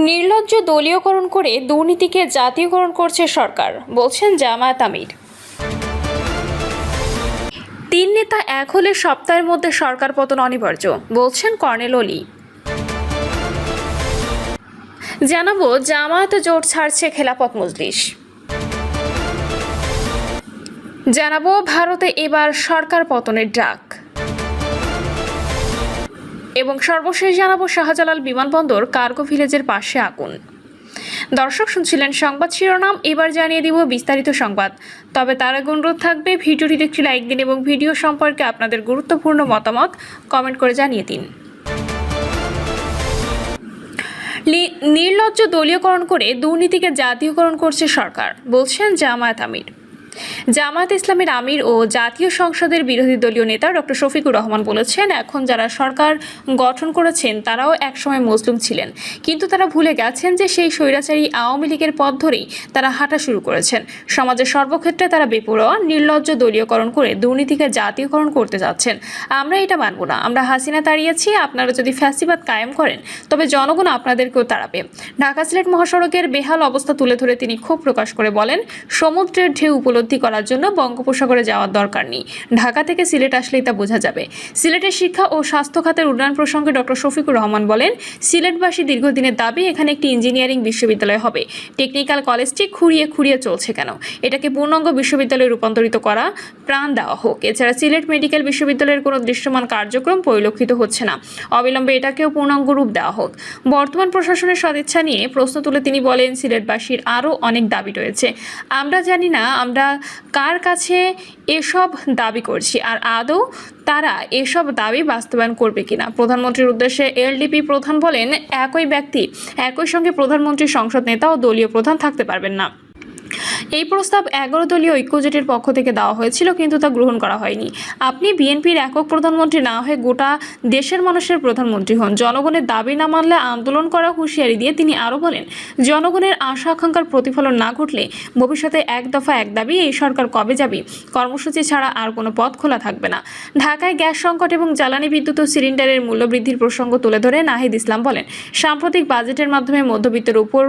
নির্লজ্জ দলীয়করণ করে দুর্নীতিকে জাতীয়করণ করছে সরকার, বলছেন জামায়াত আমির। তিন নেতা এক হলে সপ্তাহের মধ্যে সরকার পতন অনিবার্য, বলছেন কর্নেল অলি। জানাবো জামায়াত জোট ছাড়ছে খেলাফত মজলিস। জানাবো ভারতে এবার সরকার পতনের ডাক। এবং সর্বশেষ জানাবো শাহজালাল বিমানবন্দর কার্গো ভিলেজের পাশে আগুন। দর্শক শুনছিলেন সংবাদ শিরোনাম, এবার জানিয়ে দিব বিস্তারিত সংবাদ। তবে তার আগে অনুরোধ থাকবে ভিডিওটিতে একটি লাইক দিন এবং ভিডিও সম্পর্কে আপনাদের গুরুত্বপূর্ণ মতামত কমেন্ট করে জানিয়ে দিন। নির্লজ্জ দলীয়করণ করে দুর্নীতিকে জাতীয়করণ করছে সরকার, বলছেন জামায়াত আমির। জামায়াত ইসলামের আমির ও জাতীয় সংসদের বিরোধী দলীয় নেতা ডক্টর শফিকুর রহমান বলেছেন, এখন যারা সরকার গঠন করেছেন তারাও একসময় মজলুম ছিলেন, কিন্তু তারা ভুলে গেছেন যে সেই স্বৈরাচারী আওয়ামী লীগের পথ ধরেই তারা হাঁটা শুরু করেছেন। সমাজের সর্বক্ষেত্রে তারা বেপরোয়া নির্লজ্জ দলীয়করণ করে দুর্নীতিকে জাতীয়করণ করতে যাচ্ছেন। আমরা এটা মানব না। আমরা হাসিনা তাড়িয়েছি, আপনারা যদি ফ্যাসিবাদ কায়েম করেন তবে জনগণ আপনাদেরকেও তাড়াবে। ঢাকা সিলেট মহাসড়কের বেহাল অবস্থা তুলে ধরে তিনি ক্ষোভ প্রকাশ করে বলেন, সমুদ্রের ঢেউ উপলব্ধি করার জন্য বঙ্গোপসাগরে যাওয়ার দরকার নেই, ঢাকা থেকে সিলেট আসলেই তা বোঝা যাবে। সিলেটের শিক্ষা ও স্বাস্থ্য খাতের উন্নয়ন প্রসঙ্গে ডক্টর শফিকুর রহমান বলেন, সিলেটবাসী দীর্ঘদিনের দাবি এখানে একটি ইঞ্জিনিয়ারিং বিশ্ববিদ্যালয় হবে। টেকনিক্যাল কলেজটি খুঁড়িয়ে খুঁড়িয়ে চলছে কেন? এটাকে পূর্ণাঙ্গ বিশ্ববিদ্যালয়ে রূপান্তরিত করা, প্রাণ দেওয়া হোক। এছাড়া সিলেট মেডিকেল বিশ্ববিদ্যালয়ের কোনো দৃশ্যমান কার্যক্রম পরিলক্ষিত হচ্ছে না, অবিলম্বে এটাকেও পূর্ণাঙ্গ রূপ দেওয়া হোক। বর্তমান প্রশাসনের সদিচ্ছা নিয়ে প্রশ্ন তুলে তিনি বলেন, সিলেটবাসীর আরও অনেক দাবি রয়েছে। আমরা জানি না আমরা কার কাছে এসব দাবি করছি, আর আদৌ তারা এসব দাবি বাস্তবায়ন করবে কিনা। প্রধানমন্ত্রীর উদ্দেশ্যে এলডিপি প্রধান বলেন, একই ব্যক্তি একই সঙ্গে প্রধানমন্ত্রী, সংসদ নেতা ও দলীয় প্রধান থাকতে পারবেন না। এই প্রস্তাব 11 দলীয় ঐক্যজোটের পক্ষ থেকে দেওয়া হয়েছিল, কিন্তু তা গ্রহণ করা হয়নি। আপনি বিএনপির একক প্রধানমন্ত্রী না হয়ে গোটা দেশের মানুষের প্রধানমন্ত্রী হন। জনগণের দাবি না মানলে আন্দোলন করা হুঁশিয়ারি দিয়ে তিনি আরও বলেন, জনগণের আশা আকাঙ্ক্ষার প্রতিফলন না ঘটলে ভবিষ্যতে এক দফা এক দাবি, এই সরকার কবে যাবে কর্মসূচি ছাড়া আর কোনো পথ খোলা থাকবে না। ঢাকায় গ্যাস সংকট এবং জ্বালানি বিদ্যুৎ ও সিলিন্ডারের মূল্যবৃদ্ধির প্রসঙ্গ তুলে ধরে নাহিদ ইসলাম বলেন, সাম্প্রতিক বাজেটের মাধ্যমে মধ্যবিত্তের উপর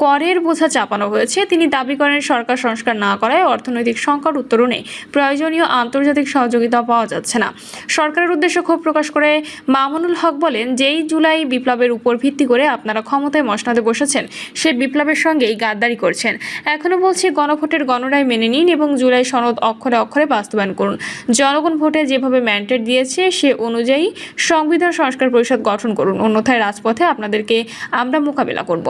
করের বোঝা চাপানো হয়েছে। তিনি দাবি করেন, সরকার সংস্কার না করায় অর্থনৈতিক সংকট উত্তরণে প্রয়োজনীয় আন্তর্জাতিক সহযোগিতা পাওয়া যাচ্ছে না। সরকারের উদ্দেশ্যে ক্ষোভ প্রকাশ করে মামুনুল হক বলেন, যেই জুলাই বিপ্লবের উপর ভিত্তি করে আপনারা ক্ষমতায় মসনদে বসেছেন, সে বিপ্লবের সঙ্গেই গাদ্দারি করছেন। এখনো বলছি, গণভোটের গণরায় মেনে নিন এবং জুলাই সনদ অক্ষরে অক্ষরে বাস্তবায়ন করুন। জনগণ ভোটে যেভাবে ম্যান্ডেট দিয়েছে সে অনুযায়ী সংবিধান সংস্কার পরিষদ গঠন করুন, অন্যথায় রাজপথে আপনাদেরকে আমরা মোকাবেলা করব।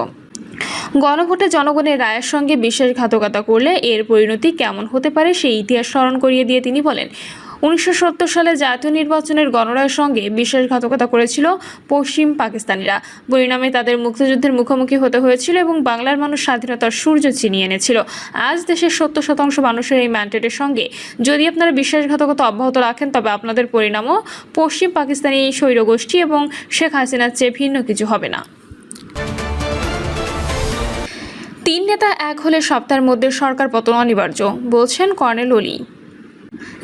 গণভোটে জনগণের রায়ের সঙ্গে বিশ্বাসঘাতকতা করলে এর পরিণতি কেমন হতে পারে সেই ইতিহাস স্মরণ করিয়ে দিয়ে তিনি বলেন, 1970 সালে জাতীয় নির্বাচনের গণরায়ের সঙ্গে বিশ্বাসঘাতকতা করেছিল পশ্চিম পাকিস্তানিরা। পরিণামে তাদের মুক্তিযুদ্ধের মুখোমুখি হতে হয়েছিল এবং বাংলার মানুষ স্বাধীনতার সূর্য ছিনিয়ে এনেছিল। আজ দেশের 70% মানুষের এই ম্যান্ডেটের সঙ্গে যদি আপনারা বিশ্বাসঘাতকতা অব্যাহত রাখেন, তবে আপনাদের পরিণামও পশ্চিম পাকিস্তানি স্বৈরগোষ্ঠী এবং শেখ হাসিনার চেয়ে ভিন্ন কিছু হবে না। তিন নেতা এক হলে সপ্তাহের মধ্যে সরকার পতন অনিবার্য, বলছেন কর্নেল অলি।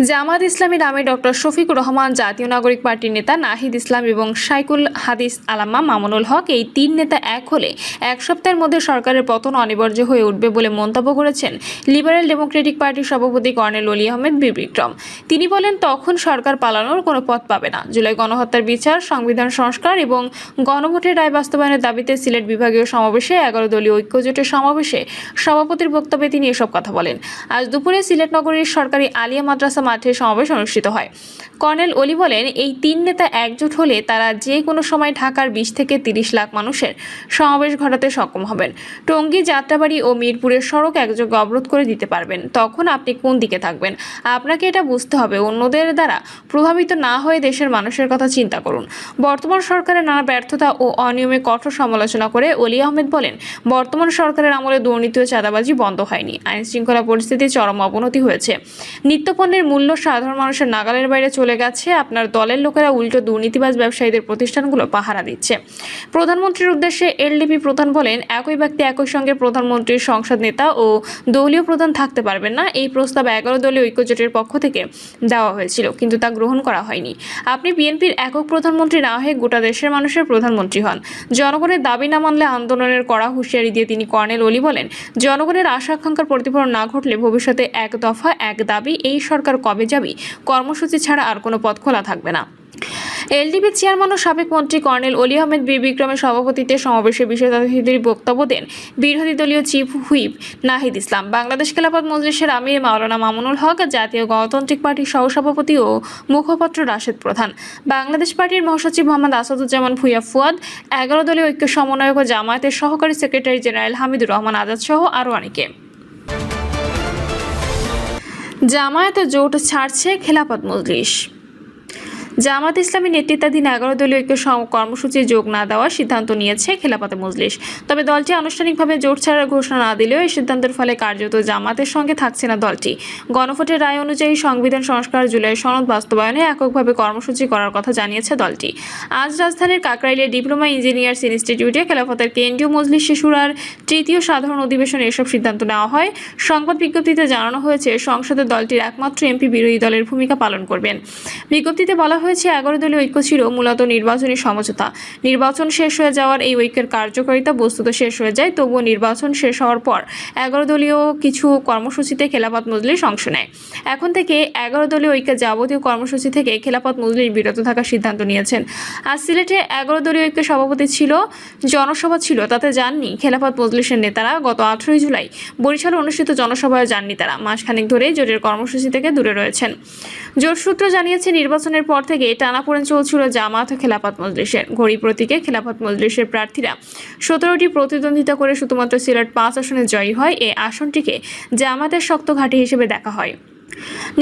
জামায়াত ইসলামীর আমির ডক্টর শফিকুর রহমান, জাতীয় নাগরিক পার্টির নেতা নাহিদ ইসলাম এবং শাইকুল হাদিস আলামা মামুনুল হক, এই তিন নেতা এক হলে এক সপ্তাহের মধ্যে সরকারের পতন অনিবার্য হয়ে উঠবে বলে মন্তব্য করেছেন লিবারেল ডেমোক্রেটিক পার্টির সভাপতি কর্নেল অলি আহমেদ বিক্রম। তিনি বলেন, তখন সরকার পালানোর কোনো পথ পাবে না। জুলাই গণহত্যার বিচার, সংবিধান সংস্কার এবং গণভোটের রায় বাস্তবায়নের দাবিতে সিলেট বিভাগীয় সমাবেশে 11 দলীয় ঐক্যজোটের সমাবেশে সভাপতির বক্তব্যে তিনি এসব কথা বলেন। আজ দুপুরে সিলেট নগরীর সরকারি আলিয়া মাদ্রাসা মাঠে সমাবেশ অনুষ্ঠিত হয়। কর্নেল অলি বলেন, এই তিন নেতা একজোট হলে তারা যে কোনো সময় ঢাকার 20 থেকে 30 লাখ মানুষের সমাবেশ ঘটাতে সক্ষম হবেন। টঙ্গী, যাত্রাবাড়ি ও মিরপুরের সড়ক একযোগে অবরোধ করে দিতে পারবেন। তখন আপনি কোন দিকে থাকবেন? আপনাকে এটা বুঝতে হবে। অন্যদের দ্বারা প্রভাবিত না হয়ে দেশের মানুষের কথা চিন্তা করুন। বর্তমান সরকারের নানা ব্যর্থতা ও অনিয়মে কঠোর সমালোচনা করে অলি আহমেদ বলেন, বর্তমান সরকারের আমলে দুর্নীতি ও চাঁদাবাজি বন্ধ হয়নি, আইন শৃঙ্খলা পরিস্থিতির চরম অবনতি হয়েছে। নিত্যপণ্যের পণ্যের মূল্য সাধারণ মানুষের নাগালের বাইরে চলে গেছে। আপনার দলের লোকেরা উল্টো দুর্নীতিবাজ ব্যবসায়ীদের প্রতিষ্ঠানগুলো পাহারা দিচ্ছে। প্রধানমন্ত্রীর উদ্দেশ্যে এলডিপি প্রধান বলেন, একই ব্যক্তি একই সঙ্গে প্রধানমন্ত্রীর সংসদ নেতা ও দলীয় প্রধান থাকতে পারবেন না। এই প্রস্তাব 11 দলীয় ঐক্যজোটের পক্ষ থেকে দেওয়া হয়েছিল, কিন্তু তা গ্রহণ করা হয়নি। আপনি বিএনপির একক প্রধানমন্ত্রী না হয়ে গোটা দেশের মানুষের প্রধানমন্ত্রী হন। জনগণের দাবি না মানলে আন্দোলনের কড়া হুঁশিয়ারি দিয়ে তিনি কর্নেল ওলি বলেন, জনগণের আশা আকাঙ্ক্ষার প্রতিফলন না ঘটলে ভবিষ্যতে এক দফা এক দাবি এই সরকার কবে যাবে কর্মসূচি ছাড়া আর কোনো পথ খোলা থাকবে না। এলডিপি চেয়ারম্যান ও সাবেক মন্ত্রী কর্নেল অলি আহমেদ বীর বিক্রমের সভাপতিত্বে সমাবেশে বিশেষ অতিথির বক্তব্য দেন বিরোধী দলীয় চিফ হুইপ নাহিদ ইসলাম, বাংলাদেশ খেলাফত মজলিসের আমির মাওলানা মামুনুল হক, জাতীয় গণতান্ত্রিক পার্টির সহসভাপতি ও মুখপাত্র রাশেদ প্রধান, বাংলাদেশ পার্টির মহাসচিব মোহাম্মদ আসাদুজ্জামান ভূঁইয়া ফুয়াদ, 11 দলীয় ঐক্য সমন্বয়ক ও জামায়াতের সহকারী সেক্রেটারি জেনারেল হামিদুর রহমান আজাদ সহ আরও অনেকে। জামায়াত জোট ছাড়ছে খেলাফত মজলিস। জামাত ইসলামী নেতৃত্বাধীন 11 দলীয় ঐক্য কর্মসূচি যোগ না দেওয়ার সিদ্ধান্ত নিয়েছে খেলাফত মজলিস। তবে দলটি আনুষ্ঠানিকভাবে জোট ছাড়ার ঘোষণা না দিলেও এই সিদ্ধান্তের ফলে কার্যত জামাতের সঙ্গে থাকছে না দলটি। গণভোটের রায় অনুযায়ী সংবিধান সংস্কার জুলাই সনদ বাস্তবায়নে এককভাবে কর্মসূচি করার কথা জানিয়েছে দলটি। আজ রাজধানীর কাকরাইলের ডিপ্লোমা ইঞ্জিনিয়ার্স ইনস্টিটিউটে খেলাফতের কেন্দ্রীয় মজলিস শিশুরার তৃতীয় সাধারণ অধিবেশনে এসব সিদ্ধান্ত নেওয়া হয়। সংবাদ বিজ্ঞপ্তিতে জানানো হয়েছে, সংসদে দলটির একমাত্র এমপি বিরোধী দলের ভূমিকা পালন করবেন। বিজ্ঞপ্তিতে বলা হয়েছে, 11 দলীয় ঐক্য ছিল মূলত নির্বাচনী সমঝোতা। নির্বাচন শেষ হয়ে যাওয়ার এই ঐক্যের কার্যকারিতা বস্তুত শেষ হয়ে যায়। তবুও নির্বাচন শেষ হওয়ার পর 11 দলীয় কিছু কর্মসূচিতে খেলাফত মজলিস অংশ নেয়। এখন থেকে 11 দলীয় ঐক্যের যাবতীয় কর্মসূচি থেকে খেলাফত মজলিস বিরত থাকার সিদ্ধান্ত নিয়েছেন। আজ সিলেটে 11 দলীয় ঐক্যের সভাপতি ছিল, জনসভা ছিল, তাতে যাননি খেলাফত মজলিসের নেতারা। গত 18 জুলাই বরিশালে অনুষ্ঠিত জনসভায় যাননি তারা। মাসখানেক ধরেই জোটের কর্মসূচি থেকে দূরে রয়েছেন। জোট সূত্র জানিয়েছে, নির্বাচনের পর থেকে টানাপোড়েন চলছিল জামাত ও খেলাফত মজলিসের। ঘড়ি প্রতীকে খেলাফত মজলিসের প্রার্থীরা 17টি প্রতিদ্বন্দ্বিতা করে শুধুমাত্র সিলেট 5 আসনে জয়ী হয়। এই আসনটিকে জামাতের শক্ত ঘাঁটি হিসেবে দেখা হয়।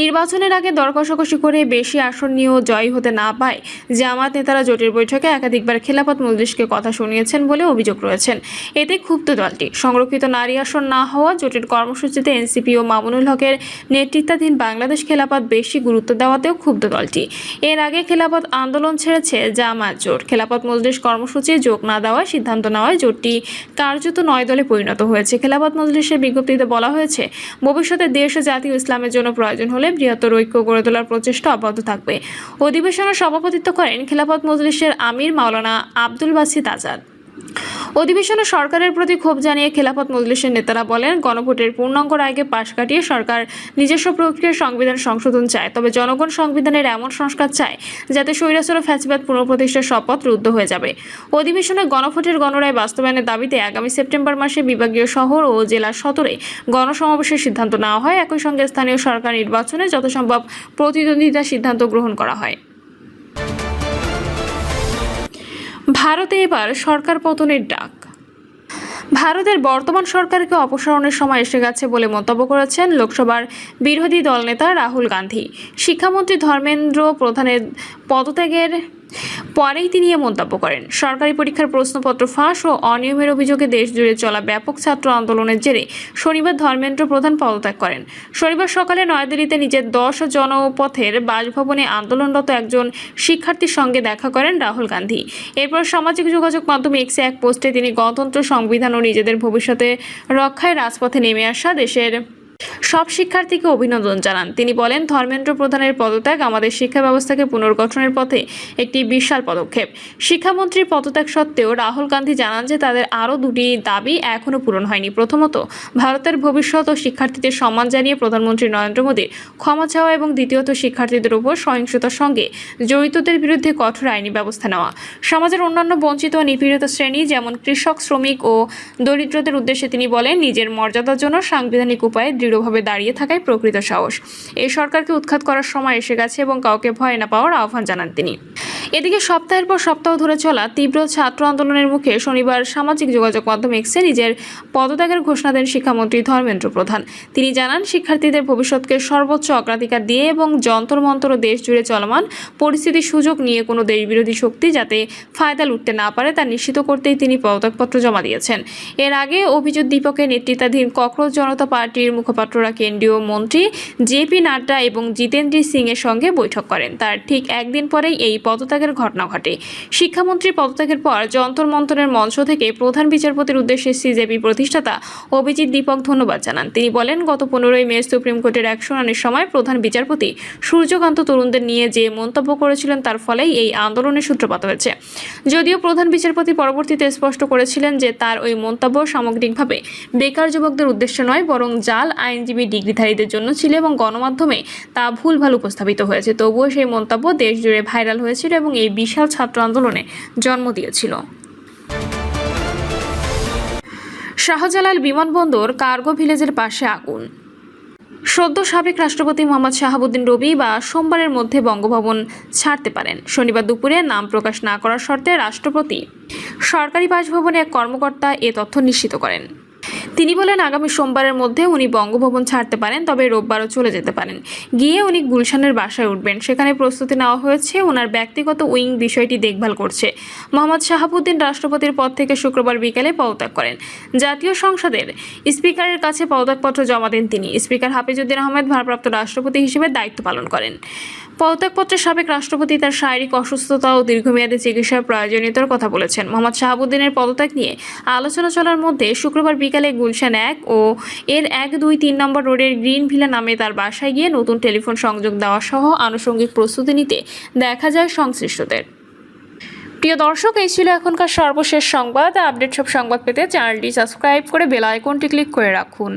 নির্বাচনের আগে দর কষাকষি করে বেশি আসন নিয়েও জয়ী হতে না পায় জামাত নেতারা জোটের বৈঠকে একাধিকবার খেলাফত মজলিসকে কথা শুনিয়েছেন বলে অভিযোগ রয়েছেন। এতে ক্ষুব্ধ দলটি। সংরক্ষিত নারী আসন না হওয়া জোটের কর্মসূচিতে এনসিপি ও মামুনুল হকের নেতৃত্বাধীন বাংলাদেশ খেলাফত বেশি গুরুত্ব দেওয়াতেও ক্ষুব্ধ দলটি। এর আগে খেলাফত আন্দোলন ছেড়েছে জামাত জোট। খেলাফত মজলিস কর্মসূচি যোগ না দেওয়ার সিদ্ধান্ত নেওয়ায় জোটটি কার্যত 9 দলে পরিণত হয়েছে। খেলাফত মজলিসের বিজ্ঞপ্তিতে বলা হয়েছে, ভবিষ্যতে দেশ ও জাতীয় ইসলামের জন্য প্রয়োজন হলে বৃহত্তর ঐক্য গড়ে তোলার প্রচেষ্টা অব্যাহত থাকবে। অধিবেশনে সভাপতিত্ব করেন খেলাফত মজলিসের আমির মাওলানা আব্দুল বাসিত আজাদ। অধিবেশনে সরকারের প্রতি ক্ষোভ জানিয়ে খেলাফত মজলিসের নেতারা বলেন, গণভোটের পূর্ণাঙ্গ রায়কে পাশ কাটিয়ে সরকার নিজস্ব প্রক্রিয়ার সংবিধান সংশোধন চায়। তবে জনগণ সংবিধানের এমন সংস্কার চায় যাতে স্বৈরাচার ও ফ্যাসিবাদ পুনঃপ্রতিষ্ঠার শপথ রুদ্ধ হয়ে যাবে। অধিবেশনে গণভোটের গণরায় বাস্তবায়নের দাবিতে আগামী সেপ্টেম্বর মাসে বিভাগীয় শহর ও জেলা সদরে গণসমাবেশের সিদ্ধান্ত নেওয়া হয়। একই সঙ্গে স্থানীয় সরকার নির্বাচনে যত সম্ভব প্রতিদ্বন্দ্বিতার সিদ্ধান্ত গ্রহণ করা হয়। ভারতে এবার সরকার পতনের ডাক। ভারতের বর্তমান সরকারকে অপসারণের সময় এসে গেছে বলে মন্তব্য করেছেন লোকসভার বিরোধী দলনেতা রাহুল গান্ধী। শিক্ষামন্ত্রী ধর্মেন্দ্র প্রধানের পদত্যাগের পরেই তিনি এ মন্তব্য করেন। সরকারি পরীক্ষার প্রশ্নপত্র ফাঁস ও অনিয়মের অভিযোগে দেশজুড়ে চলা ব্যাপক ছাত্র আন্দোলনের জেরে শনিবার ধর্মেন্দ্র প্রধান পদত্যাগ করেন। শনিবার সকালে নয়াদিল্লিতে নিজের 10 জনপথের বাসভবনে আন্দোলনরত একজন শিক্ষার্থীর সঙ্গে দেখা করেন রাহুল গান্ধী। এরপর সামাজিক যোগাযোগ মাধ্যম এক্সে এক পোস্টে তিনি গণতন্ত্র, সংবিধান ও নিজেদের ভবিষ্যতে রক্ষায় রাজপথে নেমে আসা দেশের সব শিক্ষার্থীকে অভিনন্দন জানান। তিনি বলেন, ধর্মেন্দ্র প্রধানের পদত্যাগ আমাদের শিক্ষা ব্যবস্থাকে পুনর্গঠনের পথে একটি বিশাল পদক্ষেপ। শিক্ষামন্ত্রীর পদত্যাগ সত্ত্বেও রাহুল গান্ধী জানান যে তাদের আরও 2টি দাবি এখনও পূরণ হয়নি। প্রথমত, ভারতের ভবিষ্যৎ ও শিক্ষার্থীদের সম্মান জানিয়ে প্রধানমন্ত্রী নরেন্দ্র মোদীর ক্ষমা চাওয়া এবং দ্বিতীয়ত, শিক্ষার্থীদের উপর সহিংসতার সঙ্গে জড়িতদের বিরুদ্ধে কঠোর আইনি ব্যবস্থা নেওয়া। সমাজের অন্যান্য বঞ্চিত ও নিপীড়িত শ্রেণী যেমন কৃষক, শ্রমিক ও দরিদ্রদের উদ্দেশ্যে তিনি বলেন, নিজের মর্যাদার জন্য সাংবিধানিক উপায়ে দৃঢ়ভাবে দাঁড়িয়ে থাকাই প্রকৃত সাহস। এই সরকারকে উৎখাত করার সময় এসে গেছে এবং কাউকে ভয় না পাওয়ার আহ্বান জানান তিনি। এদিকে সপ্তাহের পর সপ্তাহ ধরে চলা তীব্র ছাত্র আন্দোলনের মুখে শনিবার সামাজিক যোগাযোগ মাধ্যম এক্সে নিজের পদত্যাগের ঘোষণা দেন শিক্ষামন্ত্রী ধর্মেন্দ্র প্রধান। তিনি জানান, শিক্ষার্থীদের ভবিষ্যৎকে সর্বোচ্চ অগ্রাধিকার দিয়ে এবং যন্তর মন্তর দেশ জুড়ে চলমান পরিস্থিতির সুযোগ নিয়ে কোনো দেশবিরোধী শক্তি যাতে ফায়দা লুটতে না পারে তা নিশ্চিত করতেই তিনি পদত্যাগপত্র জমা দিয়েছেন। এর আগে অভিজিৎ দীপকের নেতৃত্বাধীন ককরোচ জনতা পার্টির মুখপাত্র মুখপাত্ররা কেন্দ্রীয় মন্ত্রী জেপি নাড্ডা এবং জিতেন্দ্র সিং এর সঙ্গে বৈঠক করেন। তার ঠিক একদিন পরেই এই পদত্যাগের ঘটনা ঘটে। শিক্ষামন্ত্রী পদত্যাগের পর যন্তর মন্তরের মঞ্চ থেকে প্রধান বিচারপতির উদ্দেশ্যে সিজেপি প্রতিষ্ঠাতা অভিজিৎ দীপক ধন্যবাদ জানান। তিনি বলেন, গত 15 মে সুপ্রিম কোর্টের এক শুনানির সময় প্রধান বিচারপতি সূর্যকান্ত তরুণদের নিয়ে যে মন্তব্য করেছিলেন তার ফলেই এই আন্দোলনের সূত্রপাত হয়েছে। যদিও প্রধান বিচারপতি পরবর্তীতে স্পষ্ট করেছিলেন যে তার ওই মন্তব্য সামগ্রিকভাবে বেকার যুবকদের উদ্দেশ্যে নয়, বরং জাল আইনজীবী ডিগ্রিধারীদের জন্য ছিল এবং গণমাধ্যমে তা ভুলভাল উপস্থাপিত হয়েছে। তবুও সেই মন্তব্য দেশ জুড়ে ভাইরাল হয়েছিল এবং এই বিশাল ছাত্র আন্দোলনে জন্ম দিয়েছিল। শাহজালাল বিমানবন্দর কার্গো ভিলেজের পাশে আগুন। সদ্য সাবেক রাষ্ট্রপতি মোহাম্মদ শাহাবুদ্দিন রবি বা সোমবারের মধ্যে বঙ্গভবন ছাড়তে পারেন। শনিবার দুপুরে নাম প্রকাশ না করার শর্তে রাষ্ট্রপতি সরকারি বাসভবনে এক কর্মকর্তা এ তথ্য নিশ্চিত করেন। তিনি বলেন, আগামী সোমবারের মধ্যে উনি বঙ্গভবন ছাড়তে পারেন, তবে রোববারও চলে যেতে পারেন। গিয়ে উনি গুলশানের বাসায় উঠবেন। সেখানে প্রস্তুতি নেওয়া হয়েছে। ওনার ব্যক্তিগত উইং বিষয়টি দেখভাল করছে। মোহাম্মদ শাহাবুদ্দিন রাষ্ট্রপতির পদ থেকে শুক্রবার বিকেলে পদত্যাগ করেন। জাতীয় সংসদের স্পিকারের কাছে পদত্যাগপত্র জমা দেন তিনি। স্পিকার হাফিজউদ্দিন আহমেদ ভারপ্রাপ্ত রাষ্ট্রপতি হিসেবে দায়িত্ব পালন করেন। পদত্যাগপত্রে সাবেক রাষ্ট্রপতি তার শারীরিক অসুস্থতা ও দীর্ঘমেয়াদী চিকিৎসার প্রয়োজনীয়তার কথা বলেছেন। মোহাম্মদ শাহাবুদ্দিনের পদত্যাগ নিয়ে আলোচনা চলার মধ্যে শুক্রবার বিকালে গুলশান 1 ও এর 1-2-3 নম্বর রোডের গ্রিন ভিলা নামে তার বাসায় গিয়ে নতুন টেলিফোন সংযোগ দেওয়া সহ আনুষঙ্গিক প্রস্তুতি নিতে দেখা যায় সংশ্লিষ্টদের। প্রিয় দর্শক, এই ছিল এখনকার সর্বশেষ সংবাদ। আপডেট সব সংবাদ পেতে চ্যানেলটি সাবস্ক্রাইব করে বেল আইকনটি ক্লিক করে রাখুন।